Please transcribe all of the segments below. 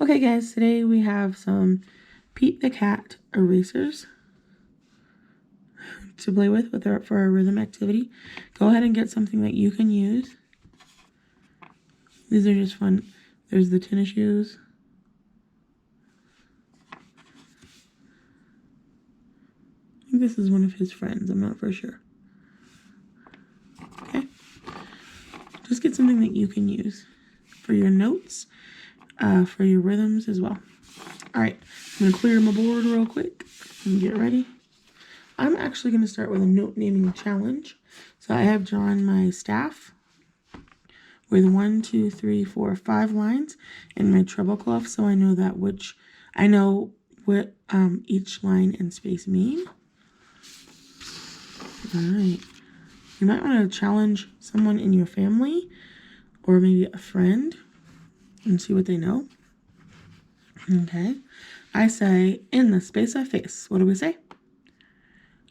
Okay guys, today we have some Pete the Cat erasers to play with for our rhythm activity. Go ahead and get something that you can use. These are just fun. There's the tennis shoes. I think this is one of his friends. I'm not for sure. Okay. Just get something that you can use for your notes, for your rhythms as well. All right. I'm going to clear my board real quick and get ready. I'm actually going to start with a note naming challenge. So I have drawn my staff with 1, 2, 3, 4, 5 lines in my treble cloth, so I know what each line and space mean. All right. You might want to challenge someone in your family or maybe a friend and see what they know. Okay. I say, in the space of face. What do we say?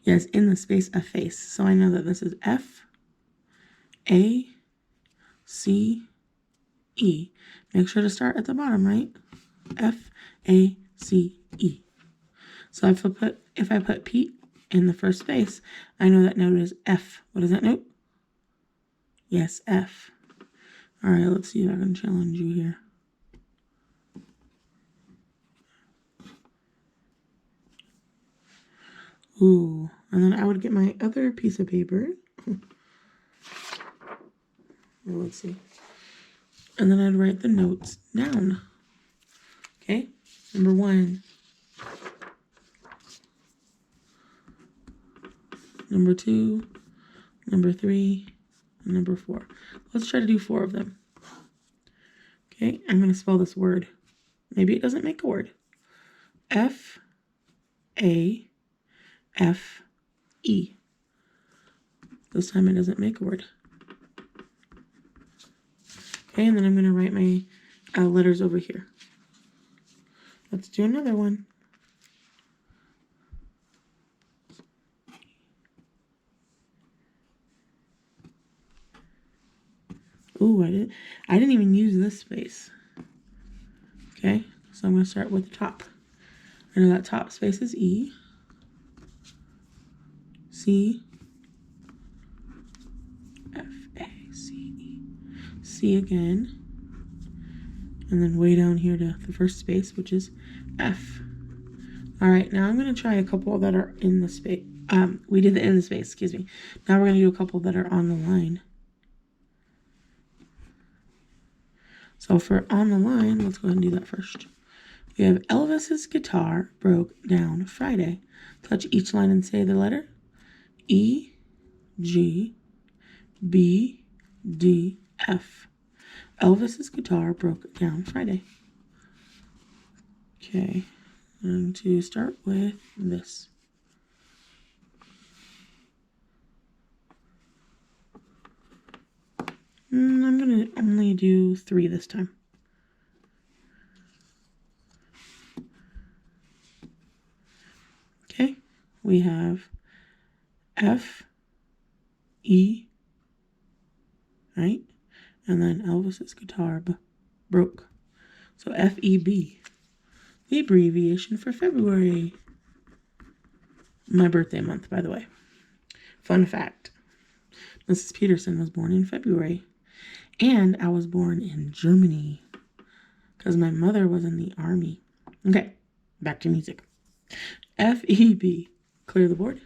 Yes, in the space of face. So I know that this is F, A, C, E. Make sure to start at the bottom, right? F, A, C, E. So if I put Pete in the first space, I know that note is F. What is that note? Yes, F. All right, let's see if I can challenge you here. Ooh, and then I would get my other piece of paper. Well, let's see. And then I'd write the notes down. Okay, number 1. Number 2. Number 3. And number 4. Let's try to do 4 of them. Okay, I'm going to spell this word. Maybe it doesn't make a word. F, A, F, E. This time it doesn't make a word. Okay, and then I'm going to write my letters over here. Let's do another one. Ooh, I didn't even use this space. Okay, so I'm going to start with the top. I know that top space is E, C, F, A, C, E, C again, and then way down here to the first space, which is F. All right, now I'm going to try a couple that are in the space. We did the in the space, excuse me. Now we're going to do a couple that are on the line. So for on the line, let's go ahead and do that first. We have Elvis's guitar broke down Friday. Touch each line and say the letter E, G, B, D, F. Elvis's guitar broke down Friday. Okay, I'm going to start with this. I'm going to only do 3 this time. Okay, we have F, E, right? And then Elvis's guitar broke. So F-E-B, the abbreviation for February. My birthday month, by the way. Fun fact, Mrs. Peterson was born in February. And I was born in Germany because my mother was in the army. Okay, back to music. F-E-B. Clear the board.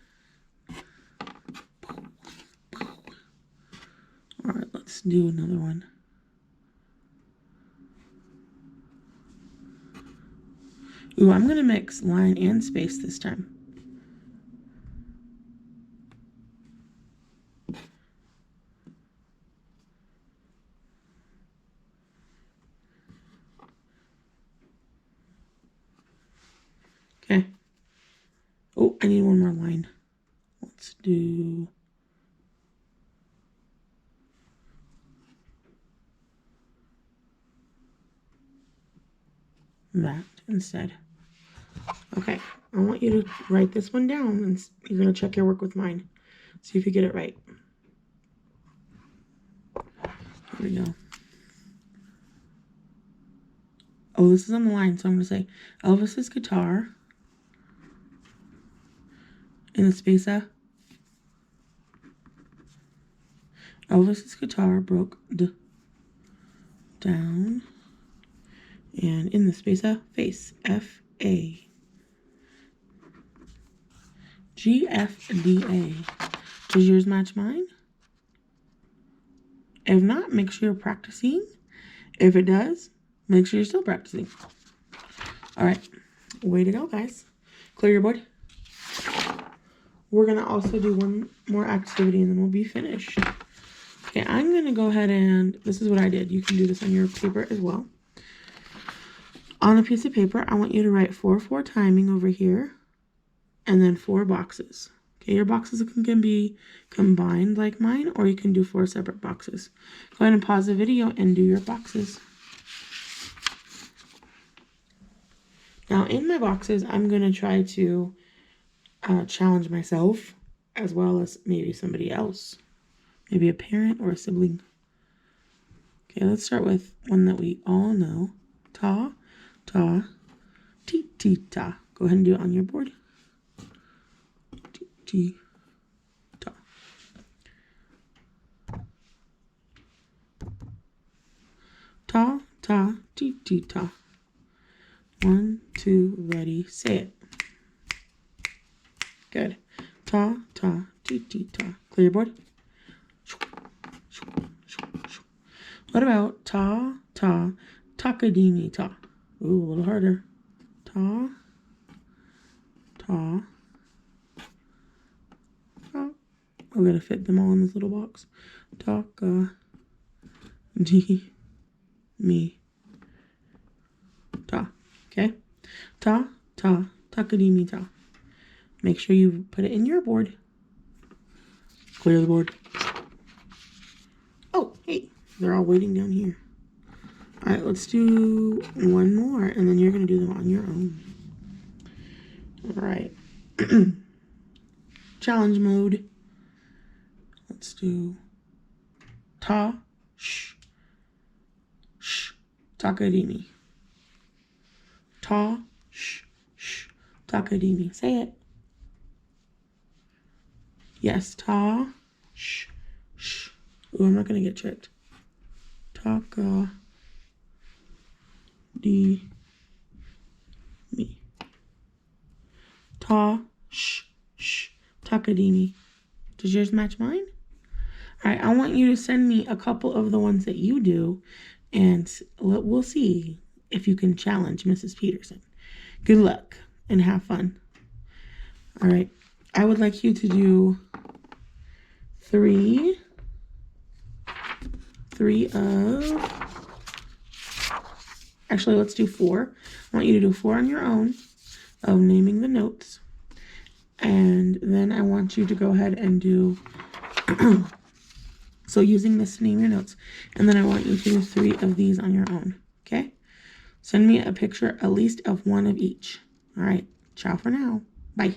All right, let's do another one. Ooh, I'm going to mix line and space this time. Okay. Oh, I need one more line. Let's do... that instead. Okay, I want you to write this one down and you're going to check your work with mine. See if you get it right. Here we go. Oh, this is on the line, so I'm going to say Elvis's guitar in the space of Elvis's guitar broke down, and in the space of face, F-A. G-F-D-A. Does yours match mine? If not, make sure you're practicing. If it does, make sure you're still practicing. All right. Way to go, guys. Clear your board. We're going to also do one more activity, and then we'll be finished. Okay, I'm going to go ahead and, this is what I did. You can do this on your paper as well. On a piece of paper, I want you to write 4-4 timing over here, and then 4 boxes. Okay, your boxes can be combined like mine, or you can do 4 separate boxes. Go ahead and pause the video and do your boxes. Now, in my boxes, I'm going to try to challenge myself as well as maybe somebody else. Maybe a parent or a sibling. Okay, let's start with one that we all know. Ta, ta, ti, ti, ta. Go ahead and do it on your board. Ti, ti, ta. Ta, ta, ti, ti, ta. 1, 2, ready, say it. Good. Ta, ta, ti, ti, ta. Clear your board. What about ta, ta, takadimi, ta? Ooh, a little harder. Ta, ta, ta. We're going to fit them all in this little box. Taka, di, mi, ta. Okay? Ta, ta, takadimi, ta. Make sure you put it in your board. Clear the board. Oh, hey, they're all waiting down here. All right, let's do one more, and then you're going to do them on your own. All right. Challenge mode. Let's do ta, sh, takadimi. Ta, sh, takadimi. Say it. Yes, ta, sh. Ooh, I'm not going to get tricked. Taka, di, mi. Ta, sh, takadimi. Does yours match mine? All right, I want you to send me a couple of the ones that you do, and we'll see if you can challenge Mrs. Peterson. Good luck and have fun. All right, I would like you to do 3 of, actually, let's do 4. I want you to do 4 on your own of naming the notes. And then I want you to go ahead and do, so using this to name your notes. And then I want you to do 3 of these on your own, okay? Send me a picture, at least of one of each. All right, ciao for now. Bye.